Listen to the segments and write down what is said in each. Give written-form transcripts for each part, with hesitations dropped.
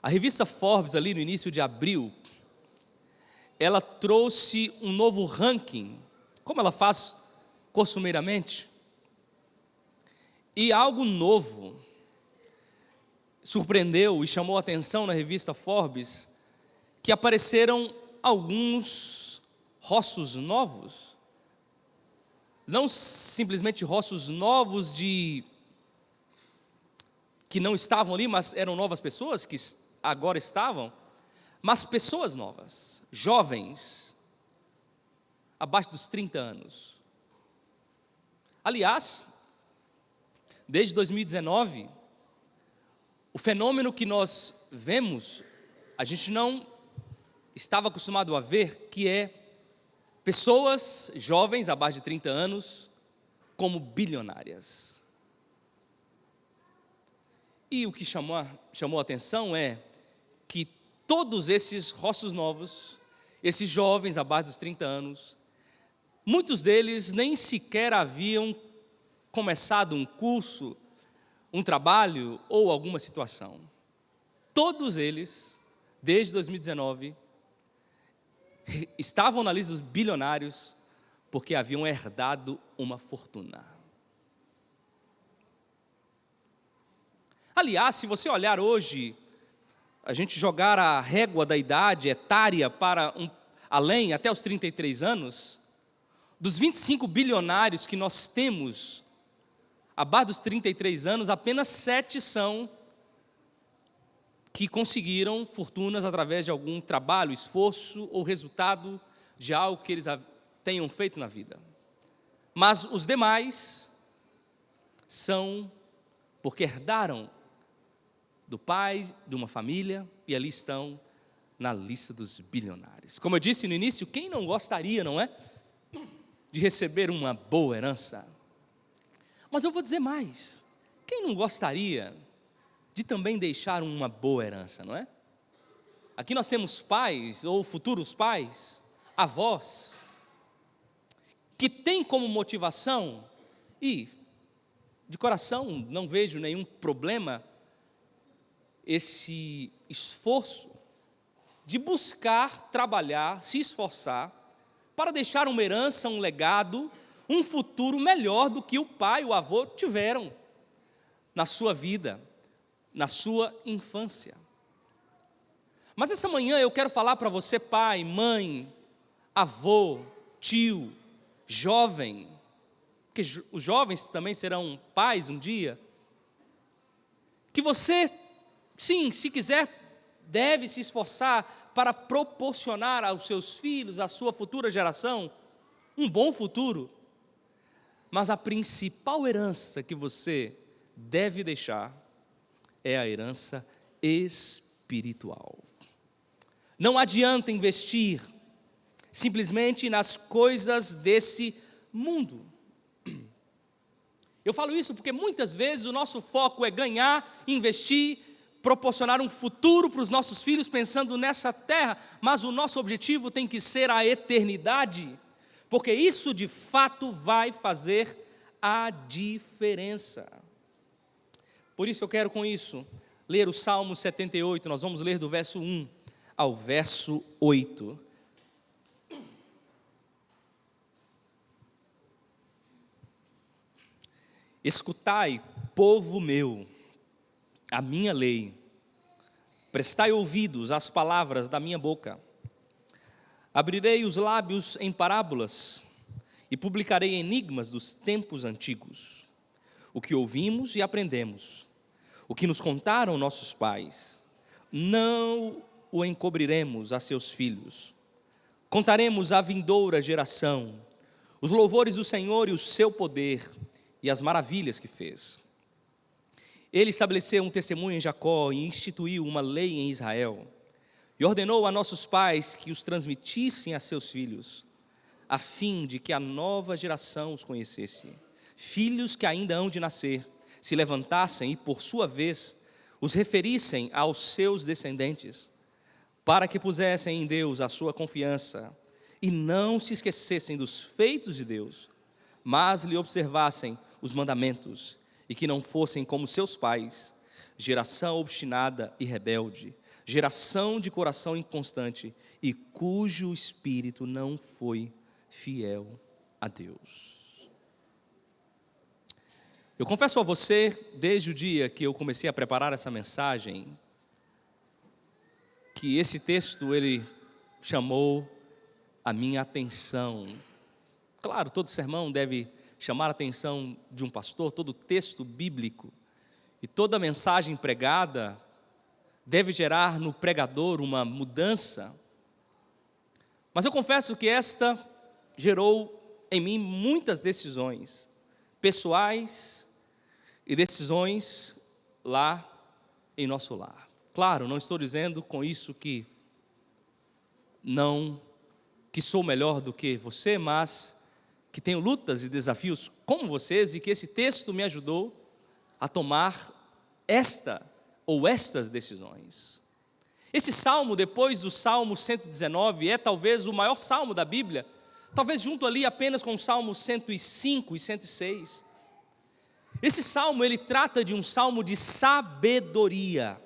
A revista Forbes, ali no início de abril, ela trouxe um novo ranking, como ela faz costumeiramente, e algo novo surpreendeu e chamou a atenção na revista Forbes, que apareceram alguns rostos novos, não simplesmente rostos novos que não estavam ali, mas eram novas pessoas que agora estavam, mas pessoas novas, jovens, abaixo dos 30 anos. Aliás, desde 2019, o fenômeno que nós vemos, a gente não estava acostumado a ver, que é pessoas jovens, abaixo de 30 anos, como bilionárias. E o que chamou a atenção é que todos esses rostos novos, esses jovens abaixo dos 30 anos, muitos deles nem sequer haviam começado um curso, um trabalho ou alguma situação. Todos eles, desde 2019, estavam na lista dos bilionários porque haviam herdado uma fortuna. Aliás, se você olhar hoje, a gente jogar a régua da idade etária para além, até os 33 anos, dos 25 bilionários que nós temos, abaixo dos 33 anos, apenas 7 são que conseguiram fortunas através de algum trabalho, esforço ou resultado de algo que eles tenham feito na vida. Mas os demais são porque herdaram do pai, de uma família, e ali estão na lista dos bilionários. Como eu disse no início, quem não gostaria, não é? De receber uma boa herança. Mas eu vou dizer mais, quem não gostaria de também deixar uma boa herança, não é? Aqui nós temos pais, ou futuros pais, avós, que têm como motivação, e de coração não vejo nenhum problema, esse esforço de buscar, trabalhar, se esforçar, para deixar uma herança, um legado, um futuro melhor do que o pai e o avô tiveram na sua vida, na sua infância. Mas essa manhã eu quero falar para você, pai, mãe, avô, tio, jovem, porque os jovens também serão pais um dia, que você, sim, se quiser, deve se esforçar para proporcionar aos seus filhos, à sua futura geração, um bom futuro. Mas a principal herança que você deve deixar é a herança espiritual. Não adianta investir simplesmente nas coisas desse mundo. Eu falo isso porque muitas vezes o nosso foco é ganhar, investir, proporcionar um futuro para os nossos filhos pensando nessa terra, mas o nosso objetivo tem que ser a eternidade, porque isso de fato vai fazer a diferença. Por isso eu quero com isso ler o Salmo 78, nós vamos ler do verso 1 ao verso 8. Escutai, povo meu, a minha lei, prestai ouvidos às palavras da minha boca. Abrirei os lábios em parábolas e publicarei enigmas dos tempos antigos. O que ouvimos e aprendemos, o que nos contaram nossos pais, não o encobriremos a seus filhos. Contaremos à vindoura geração os louvores do Senhor e o seu poder e as maravilhas que fez. Ele estabeleceu um testemunho em Jacó e instituiu uma lei em Israel. E ordenou a nossos pais que os transmitissem a seus filhos, a fim de que a nova geração os conhecesse. Filhos que ainda hão de nascer, se levantassem e, por sua vez, os referissem aos seus descendentes, para que pusessem em Deus a sua confiança e não se esquecessem dos feitos de Deus, mas lhe observassem os mandamentos e que não fossem como seus pais, geração obstinada e rebelde, geração de coração inconstante e cujo espírito não foi fiel a Deus. Eu confesso a você, desde o dia que eu comecei a preparar essa mensagem, que esse texto ele chamou a minha atenção. Claro, todo sermão deve chamar a atenção de um pastor, todo texto bíblico e toda mensagem pregada deve gerar no pregador uma mudança. Mas eu confesso que esta gerou em mim muitas decisões pessoais e decisões lá em nosso lar. Claro, não estou dizendo com isso que sou melhor do que você, mas que tenho lutas e desafios como vocês e que esse texto me ajudou a tomar estas decisões. Esse salmo, depois do Salmo 119, é talvez o maior salmo da Bíblia, talvez junto ali apenas com o Salmo 105 e 106. Esse salmo, ele trata de um salmo de sabedoria.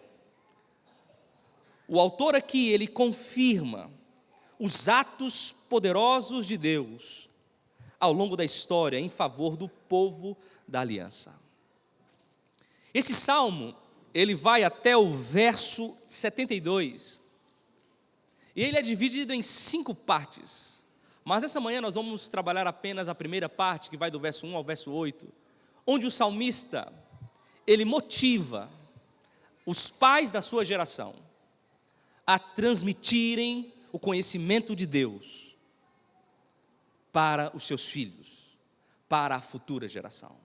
O autor aqui, ele confirma os atos poderosos de Deus ao longo da história em favor do povo da aliança. Esse salmo, ele vai até o verso 72, e ele é dividido em 5 partes, mas essa manhã nós vamos trabalhar apenas a primeira parte, que vai do verso 1 ao verso 8, onde o salmista, ele motiva os pais da sua geração a transmitirem o conhecimento de Deus para os seus filhos, para a futura geração.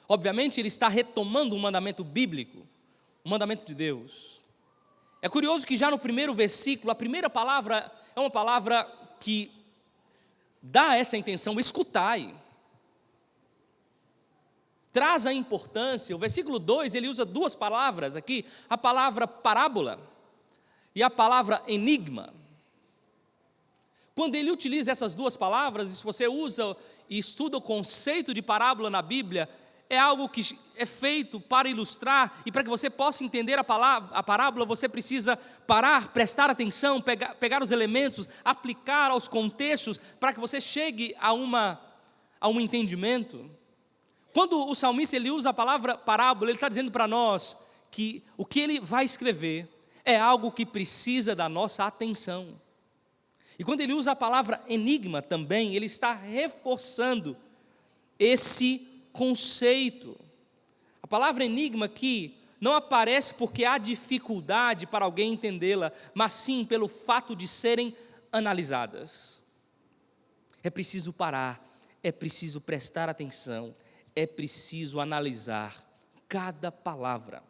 Obviamente ele está retomando um mandamento bíblico, um mandamento de Deus. É curioso que já no primeiro versículo, a primeira palavra é uma palavra que dá essa intenção, escutai. Traz a importância. O versículo 2, ele usa 2 palavras aqui, a palavra parábola e a palavra enigma. Quando ele utiliza essas 2 palavras, e se você usa e estuda o conceito de parábola na Bíblia, é algo que é feito para ilustrar, e para que você possa entender a parábola, você precisa parar, prestar atenção, pegar os elementos, aplicar aos contextos, para que você chegue a um entendimento. Quando o salmista ele usa a palavra parábola, ele está dizendo para nós que o que ele vai escrever é algo que precisa da nossa atenção. E quando ele usa a palavra enigma também, ele está reforçando esse conceito. A palavra enigma aqui não aparece porque há dificuldade para alguém entendê-la, mas sim pelo fato de serem analisadas. É preciso parar, é preciso prestar atenção, é preciso analisar cada palavra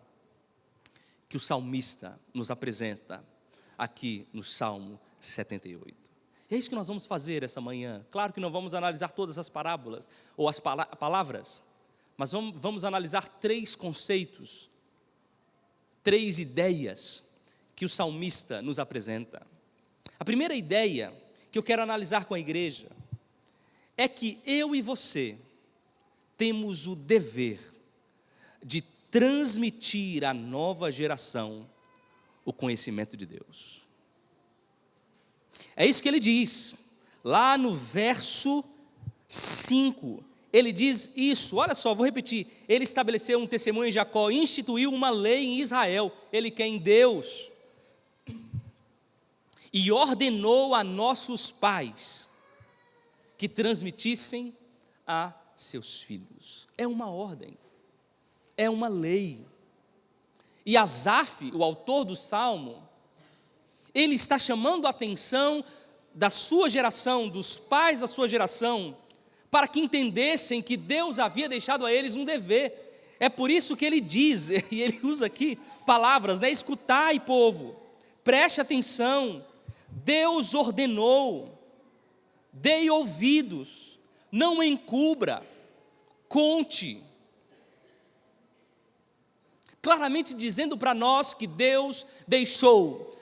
que o salmista nos apresenta aqui no Salmo 78. É isso que nós vamos fazer essa manhã. Claro que não vamos analisar todas as parábolas ou as palavras, mas vamos analisar 3 conceitos, 3 ideias que o salmista nos apresenta. A primeira ideia que eu quero analisar com a igreja é que eu e você temos o dever de transmitir à nova geração o conhecimento de Deus. É isso que ele diz, lá no verso 5, ele diz isso, olha só, vou repetir, ele estabeleceu um testemunho em Jacó, instituiu uma lei em Israel, ele quer em Deus, e ordenou a nossos pais que transmitissem a seus filhos. É uma ordem, é uma lei. E Asaf, o autor do Salmo, ele está chamando a atenção da sua geração, dos pais da sua geração, para que entendessem que Deus havia deixado a eles um dever. É por isso que ele diz, e ele usa aqui palavras, né? Escutai, povo, preste atenção, Deus ordenou, dei ouvidos, não encubra, conte. Claramente dizendo para nós que Deus deixou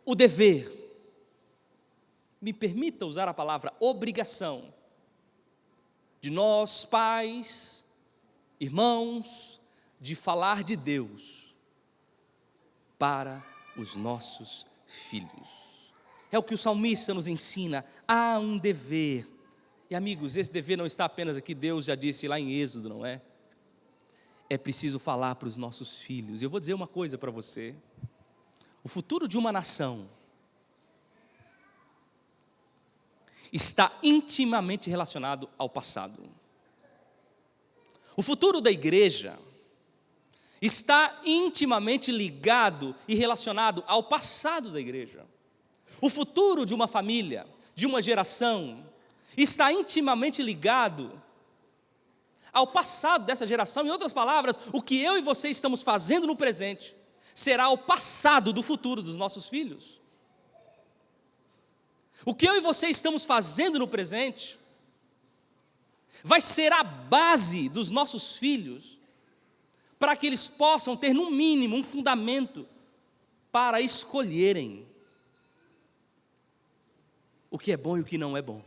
o dever, me permita usar a palavra obrigação, de nós pais, irmãos, de falar de Deus para os nossos filhos. É o que o salmista nos ensina, há um dever. E amigos, esse dever não está apenas aqui, Deus já disse lá em Êxodo, não é? É preciso falar para os nossos filhos. Eu vou dizer uma coisa para você, o futuro de uma nação está intimamente relacionado ao passado. O futuro da igreja está intimamente ligado e relacionado ao passado da igreja. O futuro de uma família, de uma geração, está intimamente ligado ao passado dessa geração. Em outras palavras, o que eu e você estamos fazendo no presente será o passado do futuro dos nossos filhos. O que eu e você estamos fazendo no presente vai ser a base dos nossos filhos, para que eles possam ter, no mínimo, um fundamento para escolherem o que é bom e o que não é bom.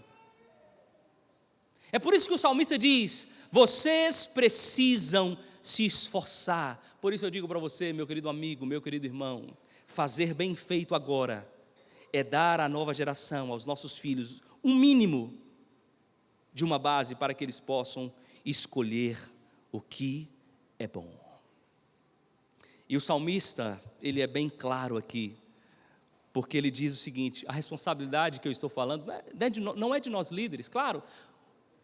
É por isso que o salmista diz: vocês precisam se esforçar. Por isso eu digo para você, meu querido amigo, meu querido irmão, fazer bem feito agora é dar à nova geração, aos nossos filhos, um mínimo de uma base para que eles possam escolher o que é bom. E o salmista, ele é bem claro aqui, porque ele diz o seguinte: a responsabilidade que eu estou falando não é de nós líderes, claro,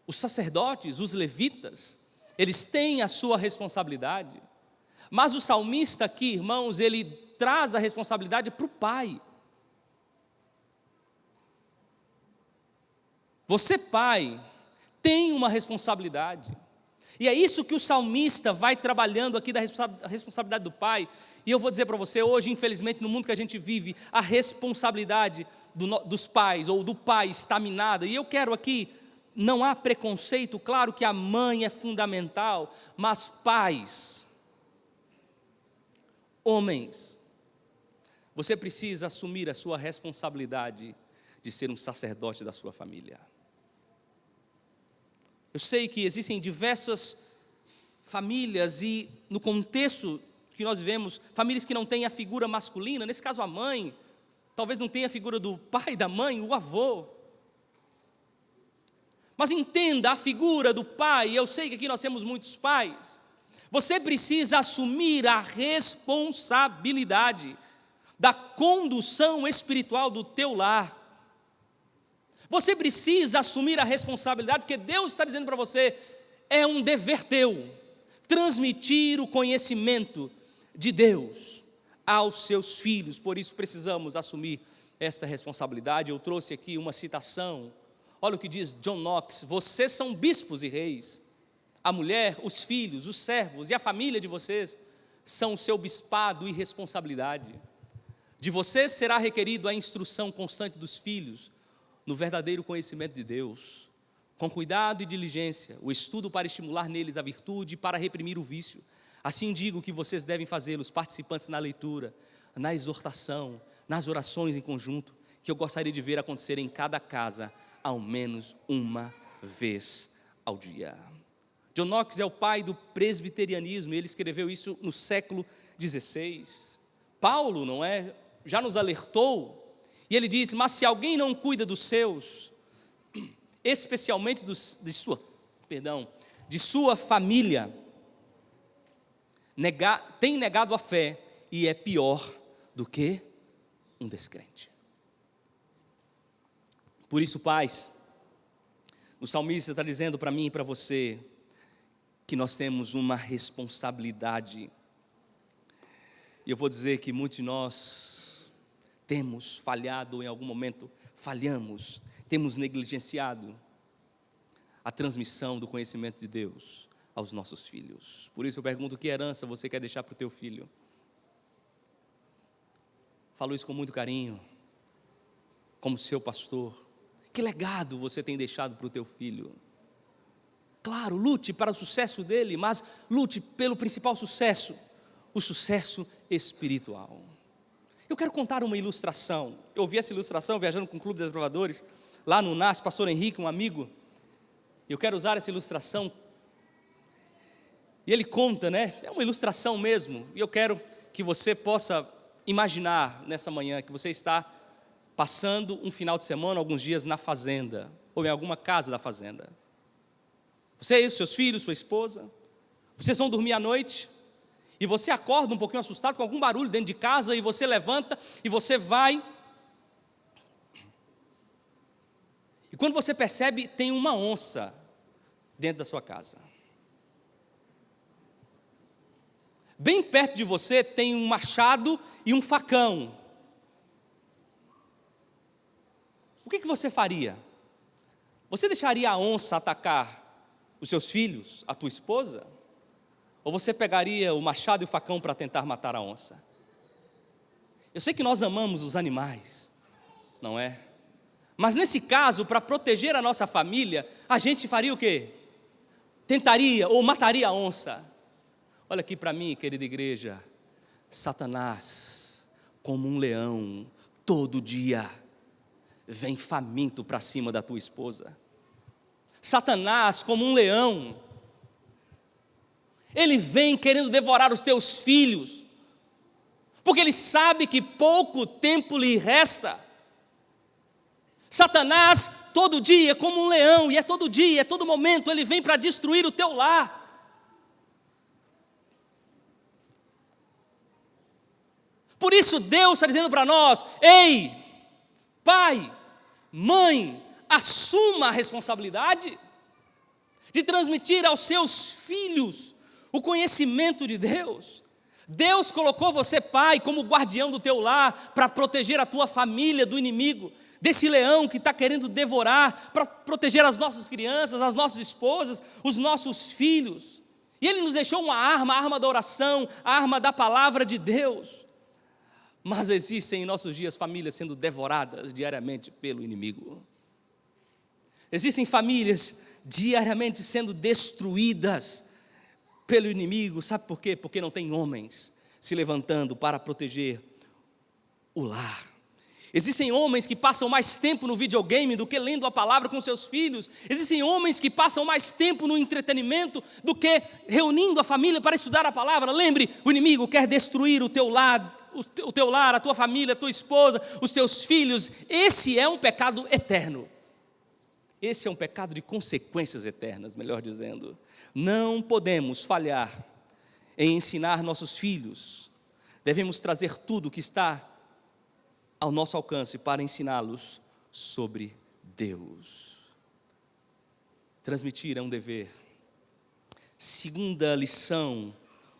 os sacerdotes, os levitas, eles têm a sua responsabilidade, mas o salmista aqui, irmãos, ele traz a responsabilidade para o pai. Você, pai, tem uma responsabilidade, e é isso que o salmista vai trabalhando aqui, da responsabilidade do pai. E eu vou dizer para você, hoje, infelizmente, no mundo que a gente vive, a responsabilidade dos pais, ou do pai, está minada. E eu quero aqui, não há preconceito, claro que a mãe é fundamental, mas pais, homens, você precisa assumir a sua responsabilidade de ser um sacerdote da sua família. Eu sei que existem diversas famílias e no contexto que nós vivemos, famílias que não têm a figura masculina, nesse caso a mãe, talvez não tenha a figura do pai, da mãe, o avô. Mas entenda a figura do pai, eu sei que aqui nós temos muitos pais. Você precisa assumir a responsabilidade da condução espiritual do teu lar. Você precisa assumir a responsabilidade, porque Deus está dizendo para você, é um dever teu, transmitir o conhecimento de Deus aos seus filhos. Por isso precisamos assumir esta responsabilidade. Eu trouxe aqui uma citação, olha o que diz John Knox: vocês são bispos e reis, a mulher, os filhos, os servos e a família de vocês são o seu bispado e responsabilidade. De vocês será requerido a instrução constante dos filhos, no verdadeiro conhecimento de Deus, com cuidado e diligência, o estudo para estimular neles a virtude e para reprimir o vício. Assim digo que vocês devem fazê-los participantes na leitura, na exortação, nas orações em conjunto, que eu gostaria de ver acontecer em cada casa, ao menos uma vez ao dia. John Knox é o pai do presbiterianismo, ele escreveu isso no século XVI. Paulo, não é, já nos alertou, e ele diz: mas se alguém não cuida dos seus, especialmente de sua família, tem negado a fé e é pior do que um descrente. Por isso, pais, o salmista está dizendo para mim e para você que nós temos uma responsabilidade. E eu vou dizer que muitos de nós temos falhado em algum momento, falhamos, temos negligenciado a transmissão do conhecimento de Deus aos nossos filhos. Por isso eu pergunto: que herança você quer deixar para o teu filho? Falo isso com muito carinho, como seu pastor. Que legado você tem deixado para o teu filho? Claro, lute para o sucesso dele, mas lute pelo principal sucesso, o sucesso espiritual. Eu quero contar uma ilustração. Eu ouvi essa ilustração viajando com o Clube dos Provadores, lá no NAS, pastor Henrique, um amigo. Eu quero usar essa ilustração. E ele conta, né? É uma ilustração mesmo. E eu quero que você possa imaginar nessa manhã que você está passando um final de semana, alguns dias na fazenda, ou em alguma casa da fazenda. Você e os seus filhos, sua esposa, vocês vão dormir à noite, e você acorda um pouquinho assustado com algum barulho dentro de casa, e você levanta, e você vai. E quando você percebe, tem uma onça dentro da sua casa. Bem perto de você tem um machado e um facão. O que você faria? Você deixaria a onça atacar os seus filhos, a tua esposa? Ou você pegaria o machado e o facão para tentar matar a onça? Eu sei que nós amamos os animais, não é? Mas nesse caso, para proteger a nossa família, a gente faria o quê? Tentaria ou mataria a onça. Olha aqui para mim, querida igreja, Satanás, como um leão, todo dia, vem faminto para cima da tua esposa. Satanás, como um leão, ele vem querendo devorar os teus filhos, porque ele sabe que pouco tempo lhe resta. Satanás, todo dia, como um leão, e é todo dia, é todo momento, ele vem para destruir o teu lar. Por isso Deus está dizendo para nós: ei, pai, mãe, assuma a responsabilidade de transmitir aos seus filhos o conhecimento de Deus. Deus colocou você, pai, como guardião do teu lar, para proteger a tua família do inimigo, desse leão que está querendo devorar, para proteger as nossas crianças, as nossas esposas, os nossos filhos. E Ele nos deixou uma arma, a arma da oração, a arma da palavra de Deus. Mas existem em nossos dias famílias sendo devoradas diariamente pelo inimigo. Existem famílias diariamente sendo destruídas pelo inimigo. Sabe por quê? Porque não tem homens se levantando para proteger o lar. Existem homens que passam mais tempo no videogame do que lendo a palavra com seus filhos. Existem homens que passam mais tempo no entretenimento do que reunindo a família para estudar a palavra. Lembre, o inimigo quer destruir o teu lar, a tua família, a tua esposa, os teus filhos. Esse é um pecado eterno. Esse é um pecado de consequências eternas, melhor dizendo. Não podemos falhar em ensinar nossos filhos. Devemos trazer tudo que está ao nosso alcance para ensiná-los sobre Deus. Transmitir é um dever. Segunda lição,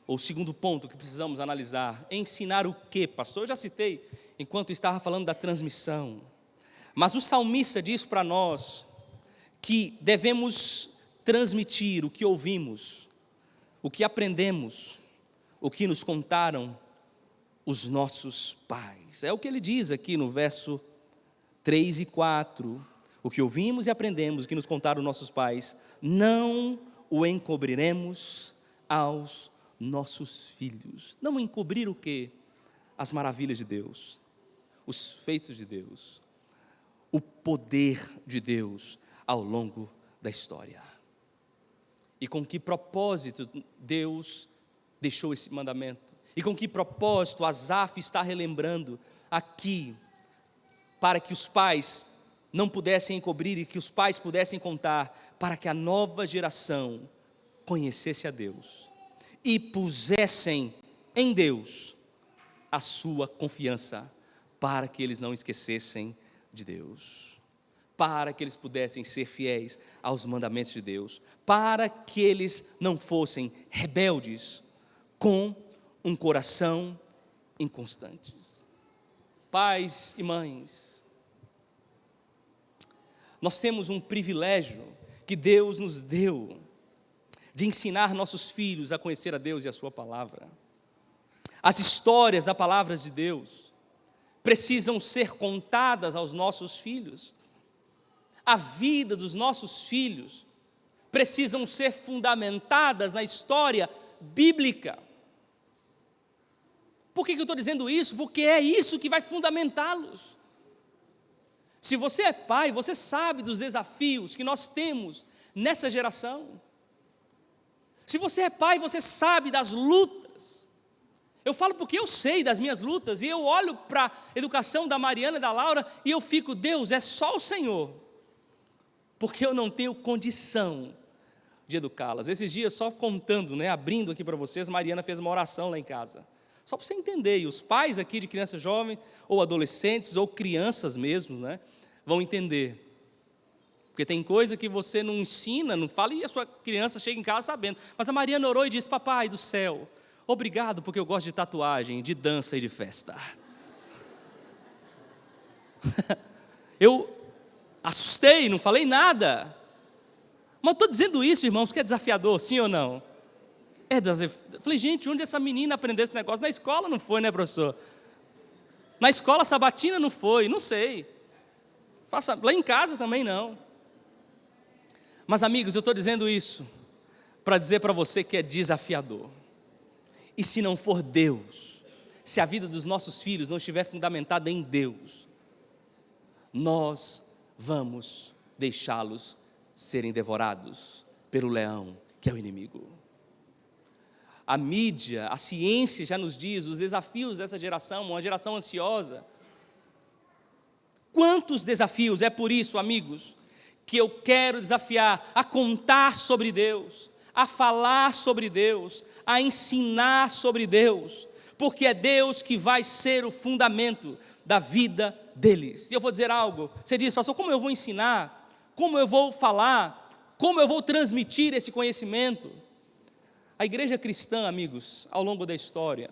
ou segundo ponto que precisamos analisar: ensinar o quê, pastor? Eu já citei enquanto estava falando da transmissão. Mas o salmista diz para nós que devemos transmitir o que ouvimos, o que aprendemos, o que nos contaram os nossos pais. É o que ele diz aqui no verso 3 e 4. O que ouvimos e aprendemos, o que nos contaram nossos pais, não o encobriremos aos nossos filhos. Não encobrir o quê? As maravilhas de Deus, os feitos de Deus, o poder de Deus ao longo da história. E com que propósito Deus deixou esse mandamento? E com que propósito Asaf está relembrando aqui, para que os pais não pudessem encobrir e que os pais pudessem contar, para que a nova geração conhecesse a Deus e pusessem em Deus a sua confiança, para que eles não esquecessem de Deus, para que eles pudessem ser fiéis aos mandamentos de Deus, para que eles não fossem rebeldes com um coração inconstantes. Pais e mães, nós temos um privilégio que Deus nos deu, de ensinar nossos filhos a conhecer a Deus e a sua palavra. As histórias da palavra de Deus precisam ser contadas aos nossos filhos. A vida dos nossos filhos precisam ser fundamentadas na história bíblica. Por que eu estou dizendo isso? Porque é isso que vai fundamentá-los. Se você é pai, você sabe dos desafios que nós temos nessa geração. Se você é pai, você sabe das lutas. Eu falo porque eu sei das minhas lutas, e eu olho para a educação da Mariana e da Laura, e eu fico, Deus, é só o Senhor, porque eu não tenho condição de educá-las. Esses dias, só contando, abrindo aqui para vocês, Mariana fez uma oração lá em casa, só para você entender, e os pais aqui de crianças jovens, ou adolescentes, ou crianças mesmo, vão entender. Porque tem coisa que você não ensina, não fala, e a sua criança chega em casa sabendo. Mas a Mariana orou e disse, papai do céu, obrigado porque eu gosto de tatuagem, de dança e de festa. Eu assustei, não falei nada. Mas estou dizendo isso, irmãos, que é desafiador, sim ou não? Falei, gente, onde essa menina aprendeu esse negócio? Na escola não foi, professor? Na escola sabatina não foi, não sei. Lá em casa também não. Mas, amigos, eu estou dizendo isso para dizer para você que é desafiador. E se não for Deus, se a vida dos nossos filhos não estiver fundamentada em Deus, nós vamos deixá-los serem devorados pelo leão, que é o inimigo. A mídia, a ciência já nos diz os desafios dessa geração, uma geração ansiosa. Quantos desafios, é por isso, amigos, que eu quero desafiar a contar sobre Deus, a falar sobre Deus, a ensinar sobre Deus, porque é Deus que vai ser o fundamento da vida deles. E eu vou dizer algo, você diz, pastor, como eu vou ensinar? Como eu vou falar? Como eu vou transmitir esse conhecimento? A igreja cristã, amigos, ao longo da história,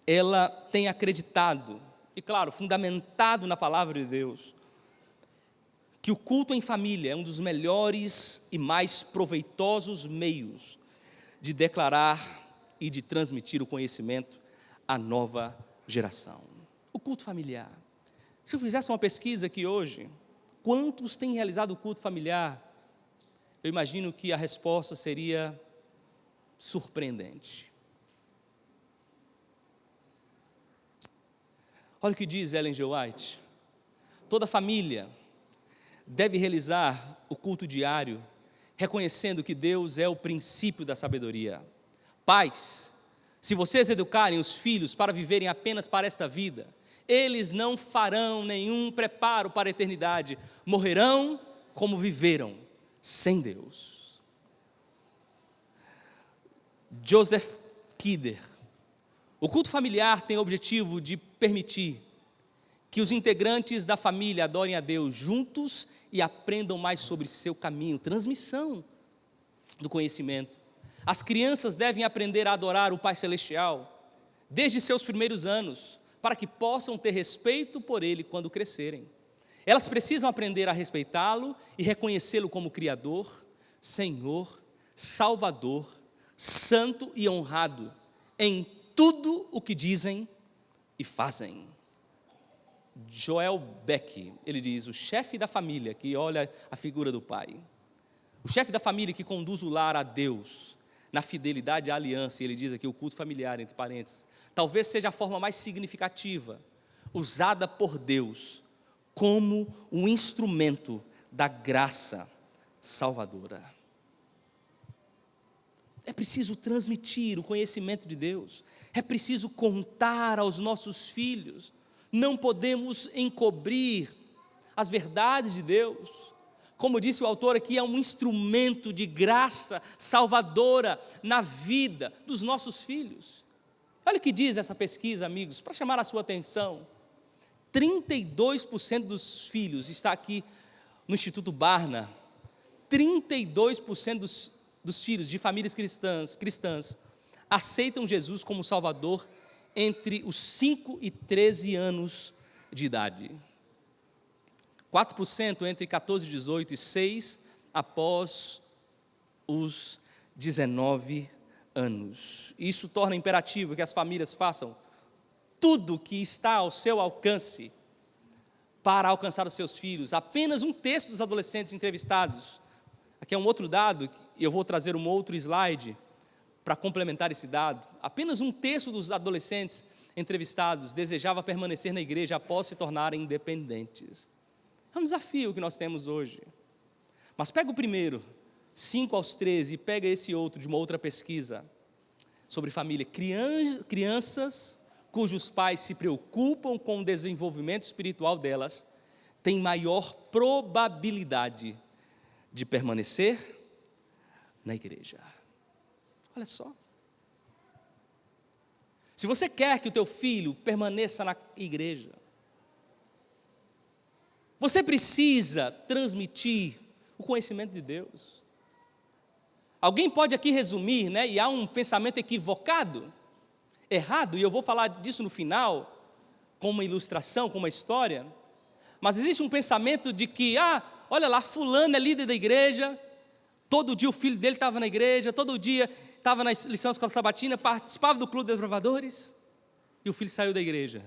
ela tem acreditado, e claro, fundamentado na palavra de Deus, que o culto em família é um dos melhores e mais proveitosos meios de declarar e de transmitir o conhecimento à nova geração. O culto familiar. Se eu fizesse uma pesquisa aqui hoje, quantos têm realizado o culto familiar? Eu imagino que a resposta seria surpreendente. Olha o que diz Ellen G. White. Toda família deve realizar o culto diário, reconhecendo que Deus é o princípio da sabedoria. Pais, se vocês educarem os filhos para viverem apenas para esta vida, eles não farão nenhum preparo para a eternidade, morrerão como viveram, sem Deus. Joseph Kidder. O culto familiar tem o objetivo de permitir que os integrantes da família adorem a Deus juntos e aprendam mais sobre seu caminho, transmissão do conhecimento. As crianças devem aprender a adorar o Pai Celestial desde seus primeiros anos, para que possam ter respeito por Ele quando crescerem. Elas precisam aprender a respeitá-lo e reconhecê-lo como Criador, Senhor, Salvador, Santo e honrado em tudo o que dizem e fazem. Joel Beck, ele diz, o chefe da família que olha a figura do pai, o chefe da família que conduz o lar a Deus, na fidelidade à aliança, e ele diz aqui o culto familiar, entre parênteses, talvez seja a forma mais significativa, usada por Deus, como um instrumento da graça salvadora. É preciso transmitir o conhecimento de Deus, é preciso contar aos nossos filhos, não podemos encobrir as verdades de Deus. Como disse o autor aqui, é um instrumento de graça salvadora na vida dos nossos filhos. Olha o que diz essa pesquisa, amigos, para chamar a sua atenção. 32% dos filhos, está aqui no Instituto Barna, 32% dos filhos de famílias cristãs aceitam Jesus como Salvador entre os 5 e 13 anos de idade. 4% entre 14 e 18 e 6% após os 19 anos. Isso torna imperativo que as famílias façam tudo que está ao seu alcance para alcançar os seus filhos. Apenas um terço dos adolescentes entrevistados, aqui é um outro dado, e eu vou trazer um outro slide para complementar esse dado, apenas um terço dos adolescentes entrevistados desejava permanecer na igreja após se tornarem independentes. É um desafio que nós temos hoje. Mas pega o primeiro, 5 aos 13, pega esse outro de uma outra pesquisa sobre família. Crianças cujos pais se preocupam com o desenvolvimento espiritual delas têm maior probabilidade de permanecer na igreja. Olha só. Se você quer que o teu filho permaneça na igreja, você precisa transmitir o conhecimento de Deus. Alguém pode aqui resumir, né? E há um pensamento equivocado, errado, e eu vou falar disso no final, com uma ilustração, com uma história. Mas existe um pensamento de que, olha lá, fulano é líder da igreja, todo dia o filho dele estava na igreja, todo dia estava na lição da escola sabatina, participava do clube dos provadores, e o filho saiu da igreja.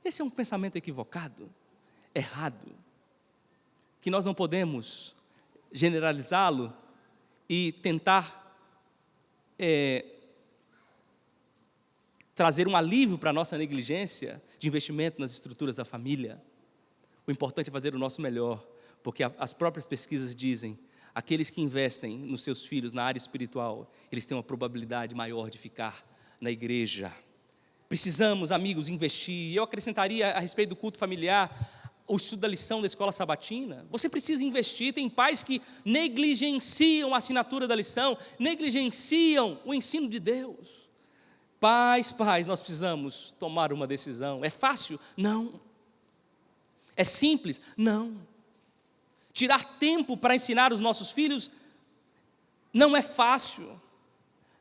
Esse é um pensamento equivocado, errado, que nós não podemos generalizá-lo e tentar trazer um alívio para a nossa negligência de investimento nas estruturas da família. O importante é fazer o nosso melhor, porque as próprias pesquisas dizem, aqueles que investem nos seus filhos na área espiritual, eles têm uma probabilidade maior de ficar na igreja. Precisamos, amigos, investir. Eu acrescentaria a respeito do culto familiar, o estudo da lição da escola sabatina. Você precisa investir. Tem pais que negligenciam a assinatura da lição, negligenciam o ensino de Deus. Pais, nós precisamos tomar uma decisão. É fácil? Não. É simples? Não. Tirar tempo para ensinar os nossos filhos não é fácil.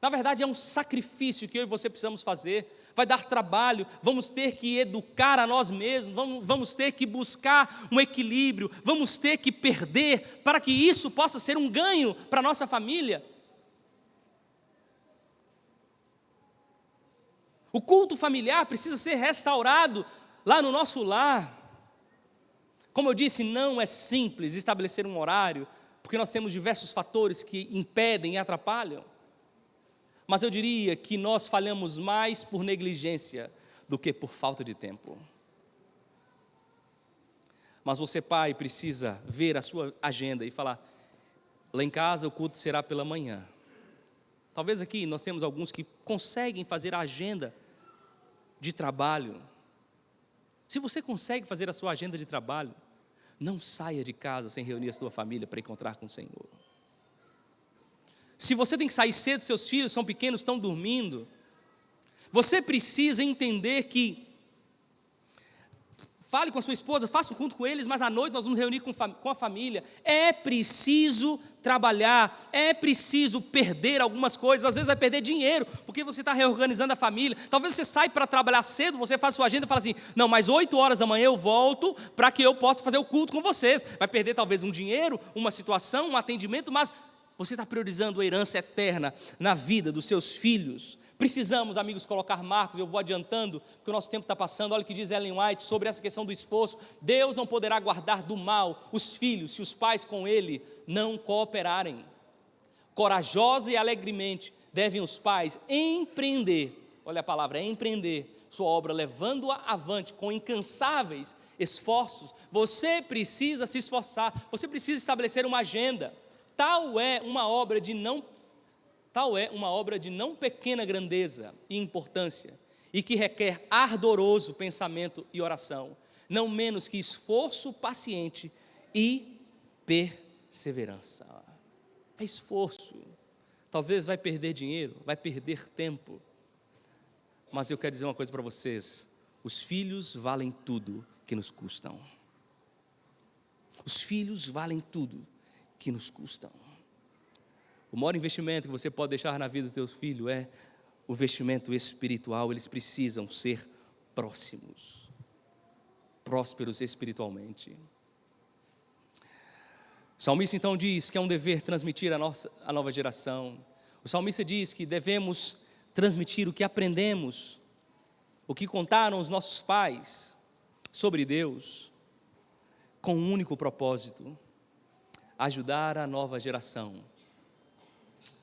Na verdade, é um sacrifício que eu e você precisamos fazer. Vai dar trabalho, vamos ter que educar a nós mesmos, vamos ter que buscar um equilíbrio, vamos ter que perder para que isso possa ser um ganho para a nossa família. O culto familiar precisa ser restaurado lá no nosso lar. Como eu disse, não é simples estabelecer um horário, porque nós temos diversos fatores que impedem e atrapalham. Mas eu diria que nós falhamos mais por negligência do que por falta de tempo. Mas você, pai, precisa ver a sua agenda e falar, lá em casa o culto será pela manhã. Talvez aqui nós temos alguns que conseguem fazer a agenda de trabalho. Se você consegue fazer a sua agenda de trabalho, não saia de casa sem reunir a sua família para encontrar com o Senhor. Se você tem que sair cedo, seus filhos são pequenos, estão dormindo, você precisa entender que, fale com a sua esposa, faça um culto com eles, mas à noite nós vamos reunir com a família. É preciso trabalhar, é preciso perder algumas coisas, às vezes vai perder dinheiro, porque você está reorganizando a família. Talvez você saia para trabalhar cedo, você faz sua agenda e fala assim, não, mas 8 horas da manhã eu volto para que eu possa fazer o culto com vocês. Vai perder talvez um dinheiro, uma situação, um atendimento, mas você está priorizando a herança eterna na vida dos seus filhos. Precisamos, amigos, colocar marcos. Eu vou adiantando, porque o nosso tempo está passando. Olha o que diz Ellen White sobre essa questão do esforço. Deus não poderá guardar do mal os filhos, se os pais com ele não cooperarem. Corajosa e alegremente devem os pais empreender, olha a palavra, empreender sua obra, levando-a avante com incansáveis esforços. Você precisa se esforçar, você precisa estabelecer uma agenda. Tal é uma obra de não pequena grandeza e importância, e que requer ardoroso pensamento e oração, não menos que esforço paciente e perseverança. É esforço. Talvez vai perder dinheiro, vai perder tempo, mas eu quero dizer uma coisa para vocês: os filhos valem tudo que nos custam. Os filhos valem tudo que nos custam. O maior investimento que você pode deixar na vida do teu filho é o investimento espiritual. Eles precisam ser próximos, prósperos espiritualmente. O salmista então diz que é um dever transmitir a nova geração. O salmista diz que devemos transmitir o que aprendemos, o que contaram os nossos pais sobre Deus, com um único propósito: ajudar a nova geração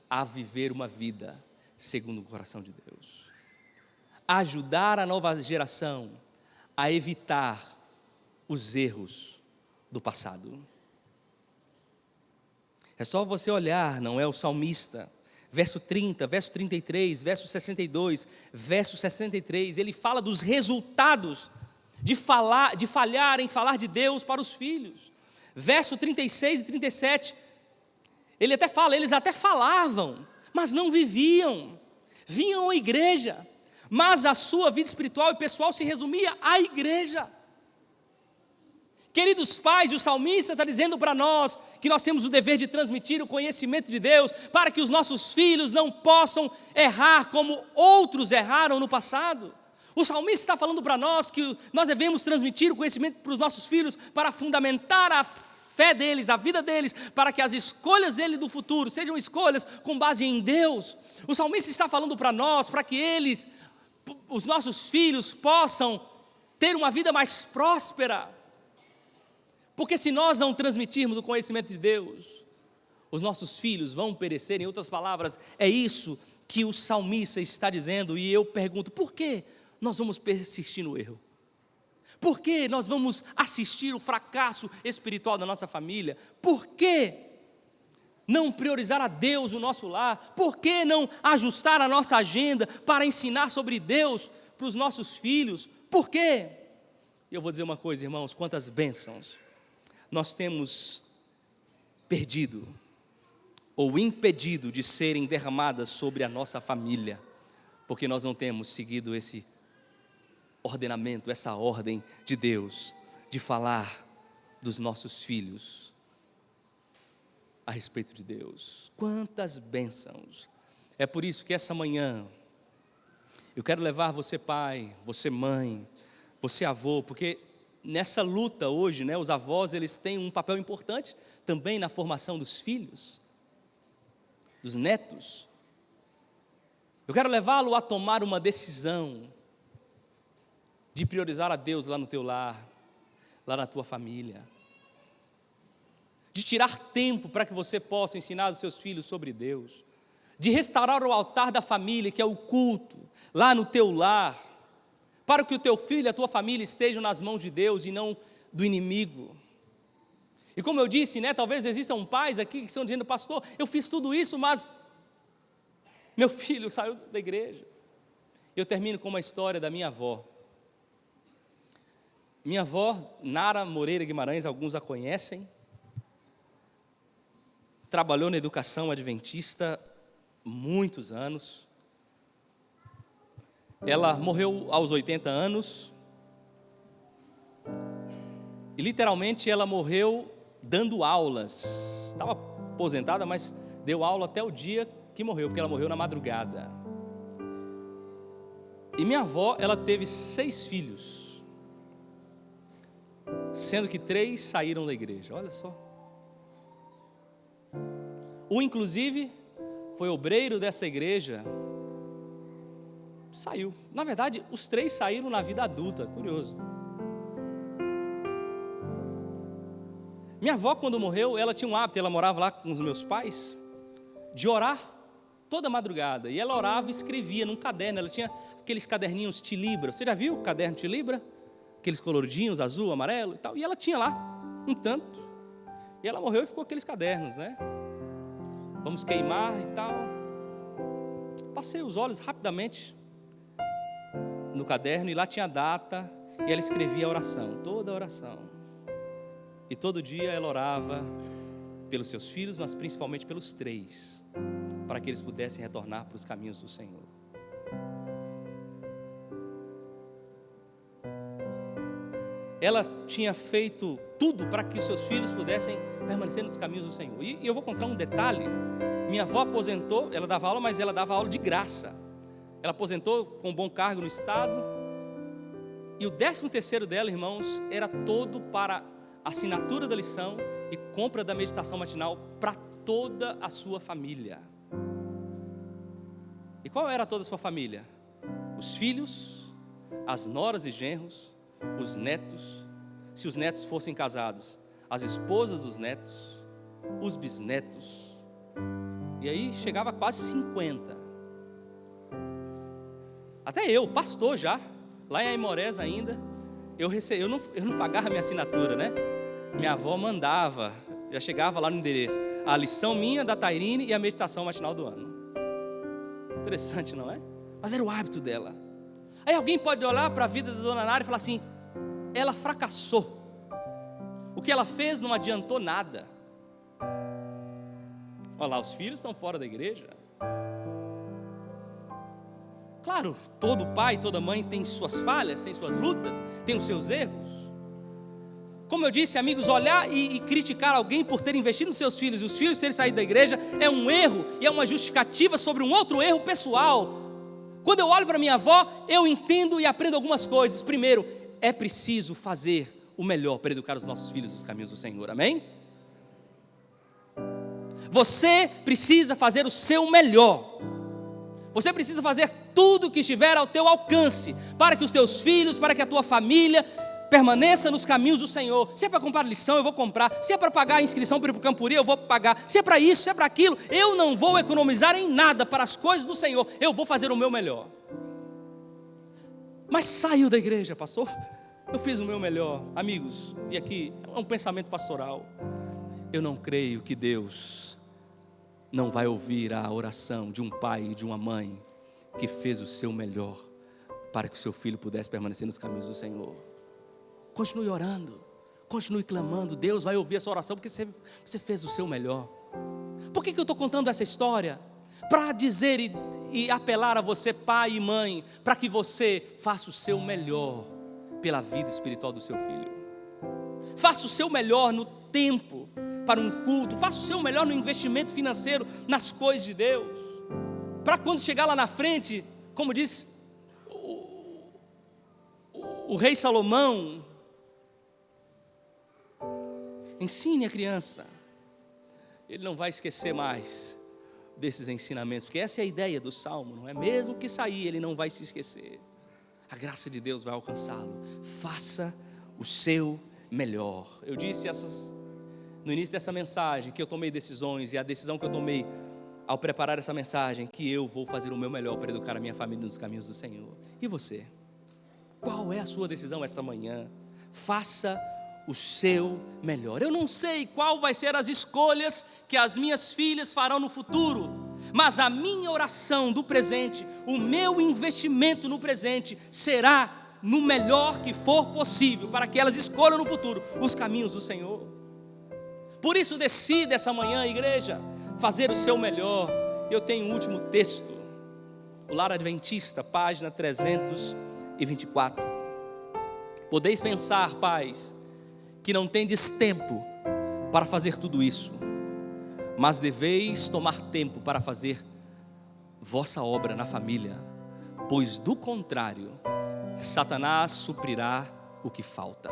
a viver uma vida segundo o coração de Deus. Ajudar a nova geração a evitar os erros do passado. É só você olhar, não é, o salmista, verso 30, verso 33, verso 62, verso 63, ele fala dos resultados de falhar em falar de Deus para os filhos. Verso 36 e 37, ele até fala, eles até falavam, mas não viviam, vinham à igreja, mas a sua vida espiritual e pessoal se resumia à igreja. Queridos pais, o salmista está dizendo para nós que nós temos o dever de transmitir o conhecimento de Deus para que os nossos filhos não possam errar como outros erraram no passado. O salmista está falando para nós que nós devemos transmitir o conhecimento para os nossos filhos para fundamentar a fé deles, a vida deles, para que as escolhas dele do futuro sejam escolhas com base em Deus. O salmista está falando para nós, para que eles, os nossos filhos, possam ter uma vida mais próspera. Porque se nós não transmitirmos o conhecimento de Deus, os nossos filhos vão perecer. Em outras palavras, é isso que o salmista está dizendo. E eu pergunto, por que nós vamos persistir no erro? Por que nós vamos assistir o fracasso espiritual da nossa família? Por que não priorizar a Deus no nosso lar? Por que não ajustar a nossa agenda para ensinar sobre Deus para os nossos filhos? Por quê? E eu vou dizer uma coisa, irmãos, quantas bênçãos nós temos perdido ou impedido de serem derramadas sobre a nossa família, porque nós não temos seguido esse ordenamento, essa ordem de Deus, de falar dos nossos filhos a respeito de Deus. Quantas bênçãos! É por isso que essa manhã eu quero levar você pai, você mãe, você avô, porque nessa luta hoje, né, os avós, eles têm um papel importante também na formação dos filhos, dos netos. Eu quero levá-lo a tomar uma decisão de priorizar a Deus lá no teu lar, lá na tua família, de tirar tempo para que você possa ensinar os seus filhos sobre Deus, de restaurar o altar da família, que é o culto, lá no teu lar, para que o teu filho e a tua família estejam nas mãos de Deus e não do inimigo. E como eu disse, né, talvez existam pais aqui que estão dizendo, pastor, eu fiz tudo isso, mas meu filho saiu da igreja. Eu termino com uma história da minha avó. Minha avó, Nara Moreira Guimarães, alguns a conhecem, trabalhou na educação adventista muitos anos. Ela morreu aos 80 anos e literalmente ela morreu dando aulas. Estava aposentada, mas deu aula até o dia que morreu, porque ela morreu na madrugada. E minha avó, ela teve 6 filhos, sendo que 3 saíram da igreja, olha só. Um, inclusive, foi obreiro dessa igreja, saiu. Na verdade, os 3 saíram na vida adulta, curioso. Minha avó, quando morreu, ela tinha um hábito, ela morava lá com os meus pais, de orar toda madrugada. E ela orava e escrevia num caderno, ela tinha aqueles caderninhos Tilibra. Você já viu o caderno Tilibra? Aqueles coloridinhos, azul, amarelo e tal. E ela tinha lá um tanto. E ela morreu e ficou aqueles cadernos, né? Vamos queimar e tal. Passei os olhos rapidamente no caderno e lá tinha a data e ela escrevia a oração, toda a oração. E todo dia ela orava pelos seus filhos, mas principalmente pelos 3, para que eles pudessem retornar para os caminhos do Senhor. Ela tinha feito tudo para que os seus filhos pudessem permanecer nos caminhos do Senhor. E eu vou contar um detalhe. Minha avó aposentou, ela dava aula, mas ela dava aula de graça. Ela aposentou com um bom cargo no estado. E o 13º dela, irmãos, era todo para assinatura da lição e compra da meditação matinal para toda a sua família. E qual era toda a sua família? Os filhos, as noras e genros, os netos, se os netos fossem casados, as esposas dos netos, os bisnetos. E aí chegava a quase 50. Até eu, pastor já, lá em Aimorés ainda, eu não pagava minha assinatura, né? Minha avó mandava, já chegava lá no endereço, a lição minha, da Tairine e a meditação matinal do ano. Interessante, não é? Mas era o hábito dela. Aí alguém pode olhar para a vida da dona Nara e falar assim: ela fracassou. O que ela fez não adiantou nada. Olha lá, os filhos estão fora da igreja. Claro, todo pai, toda mãe tem suas falhas, tem suas lutas, tem os seus erros. Como eu disse, amigos, olhar e criticar alguém por ter investido nos seus filhos e os filhos terem saído da igreja é um erro e é uma justificativa sobre um outro erro pessoal. Quando eu olho para minha avó, eu entendo e aprendo algumas coisas. Primeiro, é preciso fazer o melhor para educar os nossos filhos nos caminhos do Senhor, amém? Você precisa fazer o seu melhor. Você precisa fazer tudo o que estiver ao teu alcance para que os teus filhos, para que a tua família permaneça nos caminhos do Senhor. Se é para comprar lição, eu vou comprar. Se é para pagar a inscrição para ir para o Campuri, eu vou pagar. Se é para isso, se é para aquilo, eu não vou economizar em nada para as coisas do Senhor. Eu vou fazer o meu melhor. Mas saiu da igreja, pastor? Eu fiz o meu melhor. Amigos, e aqui é um pensamento pastoral. Eu não creio que Deus não vai ouvir a oração de um pai e de uma mãe que fez o seu melhor para que o seu filho pudesse permanecer nos caminhos do Senhor. Continue orando, continue clamando. Deus vai ouvir essa oração porque você fez o seu melhor. Por que eu estou contando essa história? Para dizer e apelar a você, pai e mãe, para que você faça o seu melhor pela vida espiritual do seu filho. Faça o seu melhor no tempo para um culto. Faça o seu melhor no investimento financeiro nas coisas de Deus. Para quando chegar lá na frente, como diz o rei Salomão, ensine a criança, ele não vai esquecer mais desses ensinamentos, porque essa é a ideia do Salmo, não é? Mesmo que sair, ele não vai se esquecer. A graça de Deus vai alcançá-lo. Faça o seu melhor. Eu disse no início dessa mensagem que eu tomei decisões, e a decisão que eu tomei ao preparar essa mensagem, que eu vou fazer o meu melhor para educar a minha família nos caminhos do Senhor. E você? Qual é a sua decisão essa manhã? Faça o seu melhor. Eu não sei qual vai ser as escolhas que as minhas filhas farão no futuro, mas a minha oração do presente, o meu investimento no presente será no melhor que for possível, para que elas escolham no futuro os caminhos do Senhor. Por isso decida essa manhã, igreja, fazer o seu melhor. Eu tenho um último texto, o Lar Adventista, página 324. Podeis pensar, pais, que não tendes tempo para fazer tudo isso, mas deveis tomar tempo para fazer vossa obra na família, pois do contrário, Satanás suprirá o que falta.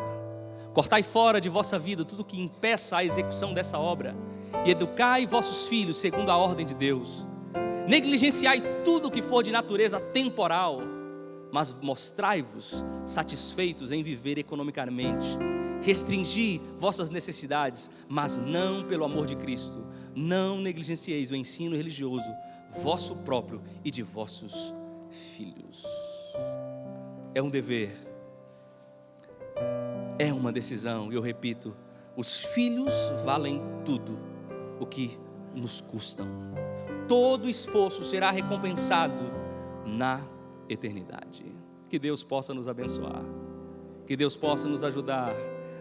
Cortai fora de vossa vida tudo que impeça a execução dessa obra, e educai vossos filhos segundo a ordem de Deus. Negligenciai tudo que for de natureza temporal, mas mostrai-vos satisfeitos em viver economicamente. Restringi vossas necessidades, mas não pelo amor de Cristo. Não negligencieis o ensino religioso vosso próprio e de vossos filhos. É um dever, é uma decisão, e eu repito, os filhos valem tudo o que nos custam. Todo esforço será recompensado na eternidade. Que Deus possa nos abençoar, que Deus possa nos ajudar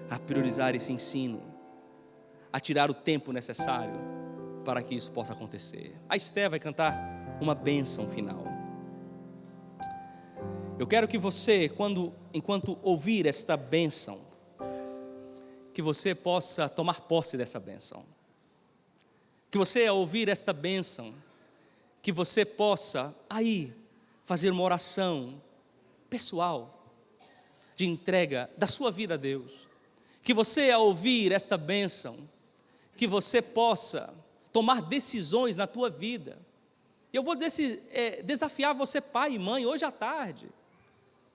a priorizar esse ensino, a tirar o tempo necessário para que isso possa acontecer. A Esté vai cantar uma bênção final. Eu quero que você, enquanto ouvir esta bênção, que você possa tomar posse dessa bênção. Que você, ao ouvir esta bênção, que você possa aí fazer uma oração pessoal de entrega da sua vida a Deus. Que você, ao ouvir esta bênção, que você possa tomar decisões na tua vida. Eu vou desafiar você, pai e mãe, hoje à tarde.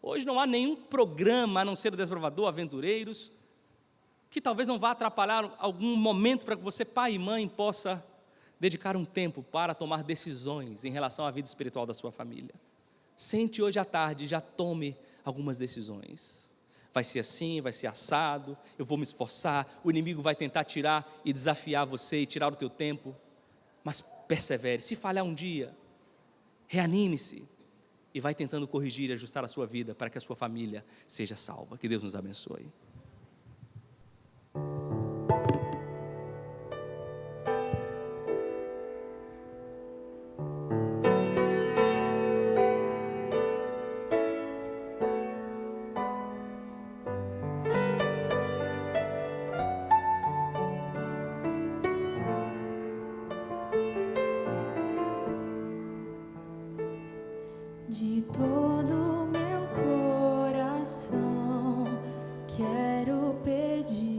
Hoje não há nenhum programa, a não ser o Desbravador, Aventureiros, que talvez não vá atrapalhar algum momento para que você, pai e mãe, possa dedicar um tempo para tomar decisões em relação à vida espiritual da sua família. Sente hoje à tarde e já tome algumas decisões. vai ser assim, vai ser assado, eu vou me esforçar, o inimigo vai tentar tirar e desafiar você e tirar o teu tempo, mas persevere. Se falhar um dia, reanime-se e vai tentando corrigir e ajustar a sua vida para que a sua família seja salva. Que Deus nos abençoe. De todo meu coração quero pedir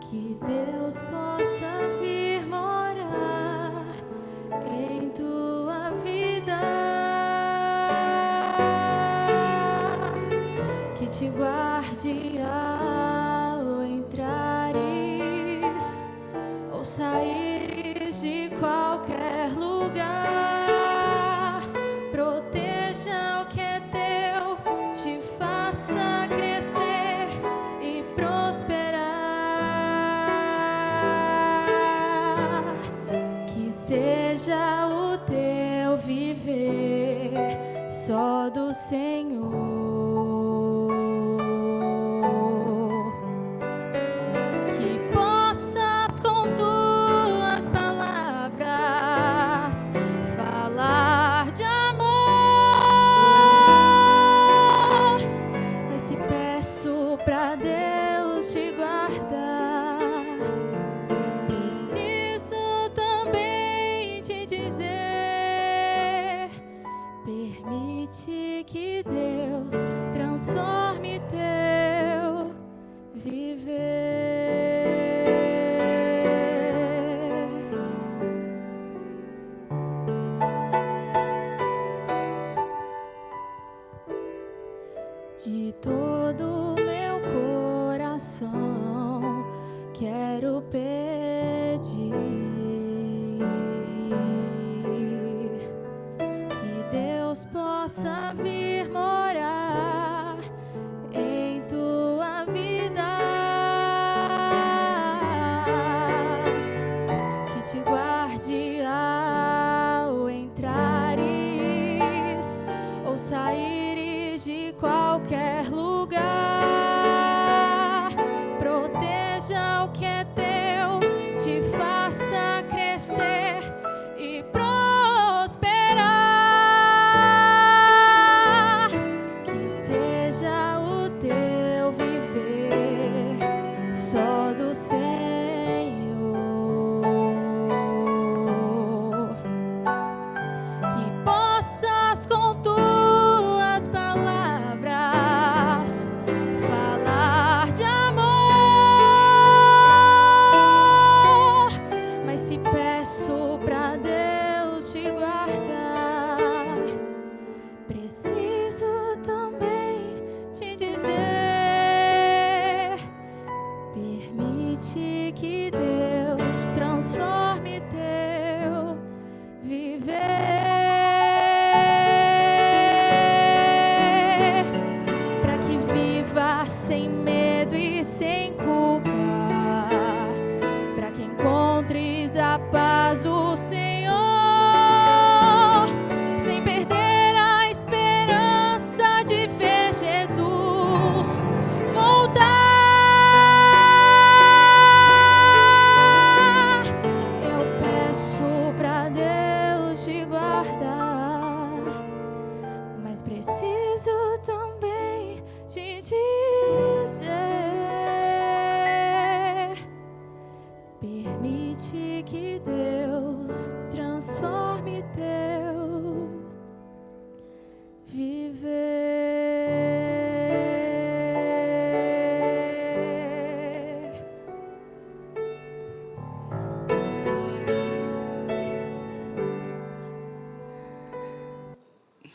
que Deus possa vir morar em tua vida, que te guarde ao entrares ou saíres de qualquer lugar, proteja o que é teu, te faça crescer e prosperar, que seja o teu viver só do Senhor. Permite que Deus transforme teu viver. De todo meu coração quero pedir possa vir morar em tua vida, que te guarde ao entrares ou saíres de qualquer lugar, proteja o que é teu, te faça crescer e que Deus transforme teu viver, para que viva sem medo e sem culpa, para que encontres a paz do Senhor, sem perder a esperança de ver Jesus voltar. Preciso também te dizer, permite que Deus transforme teu viver.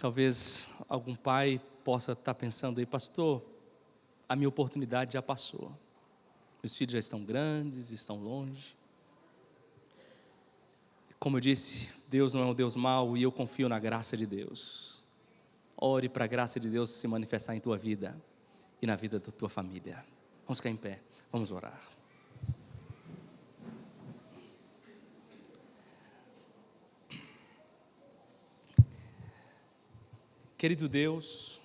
Talvez algum pai possa estar pensando aí, pastor, a minha oportunidade já passou. Meus filhos já estão grandes, estão longe. Como eu disse, Deus não é um Deus mau e eu confio na graça de Deus. ore para a graça de Deus se manifestar em tua vida e na vida da tua família. Vamos ficar em pé, vamos orar. Querido Deus,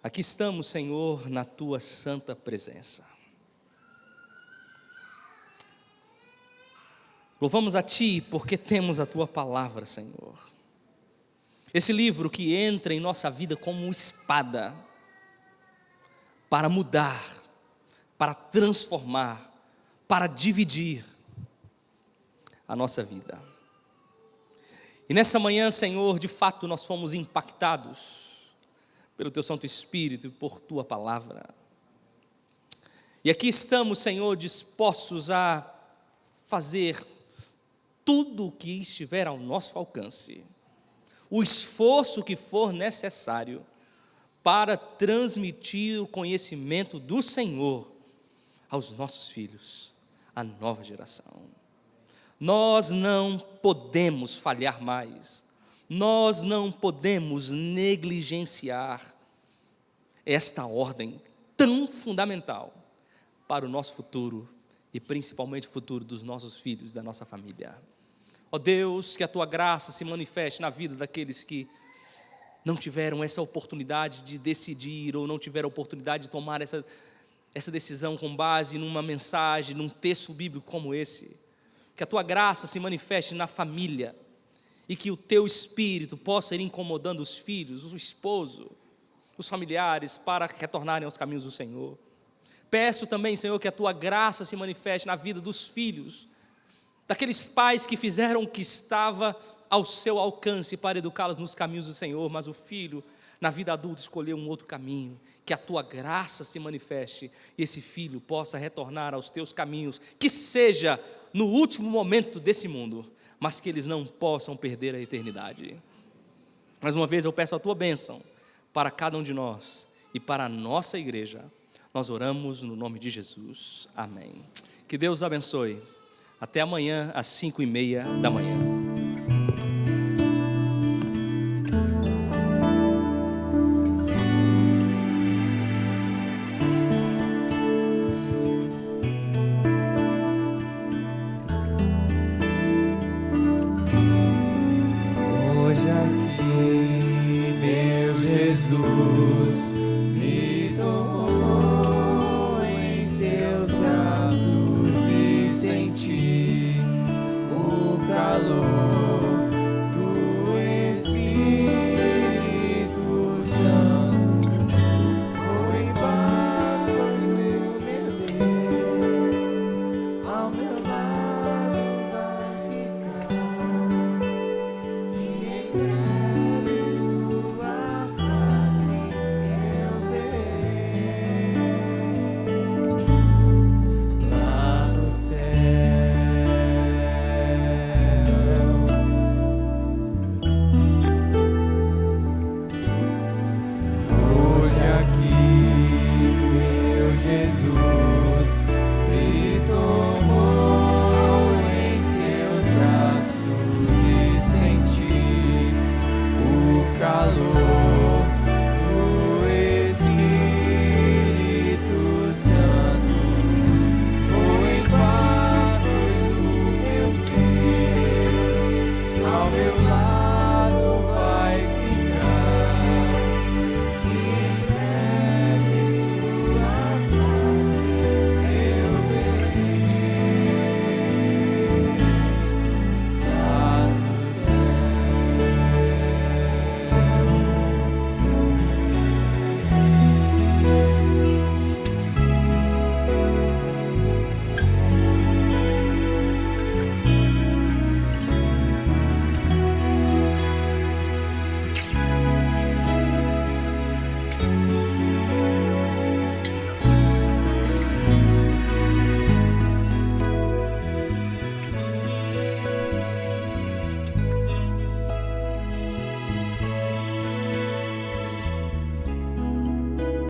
aqui estamos, Senhor, na tua santa presença. Louvamos a Ti porque temos a Tua palavra, Senhor. Esse livro que entra em nossa vida como espada para mudar, para transformar, para dividir a nossa vida. E nessa manhã, Senhor, de fato nós fomos impactados pelo Teu Santo Espírito e por Tua palavra. E aqui estamos, Senhor, dispostos a fazer tudo o que estiver ao nosso alcance, o esforço que for necessário para transmitir o conhecimento do Senhor aos nossos filhos, à nova geração. Nós não podemos falhar mais, nós não podemos negligenciar esta ordem tão fundamental para o nosso futuro e principalmente o futuro dos nossos filhos, da nossa família. Ó Deus, que a Tua graça se manifeste na vida daqueles que não tiveram essa oportunidade de decidir ou não tiveram a oportunidade de tomar essa decisão com base numa mensagem, num texto bíblico como esse. Que a Tua graça se manifeste na família e que o Teu Espírito possa ir incomodando os filhos, o esposo, os familiares para retornarem aos caminhos do Senhor. Peço também, Senhor, que a Tua graça se manifeste na vida dos filhos, daqueles pais que fizeram o que estava ao seu alcance para educá-los nos caminhos do Senhor, mas o filho, na vida adulta, escolheu um outro caminho. Que a Tua graça se manifeste e esse filho possa retornar aos Teus caminhos, que seja no último momento desse mundo, mas que eles não possam perder a eternidade. Mais uma vez eu peço a Tua bênção para cada um de nós e para a nossa igreja. Nós oramos no nome de Jesus. Amém. Que Deus abençoe. Até amanhã, às 5:30 da manhã. Hoje aqui, meu Jesus me tomou em seus braços e senti o calor do Espírito Santo. Vou em paz, pois meu Deus ao meu lado vai ficar. E em breve sua face eu verei lá no céu. Hoje aqui, meu Jesus me tomou em seus braços e senti o calor do Espírito Santo. Vou em paz, pois o meu Deus ao meu lado vai ficar. E em breve sua face eu verei lá no céu.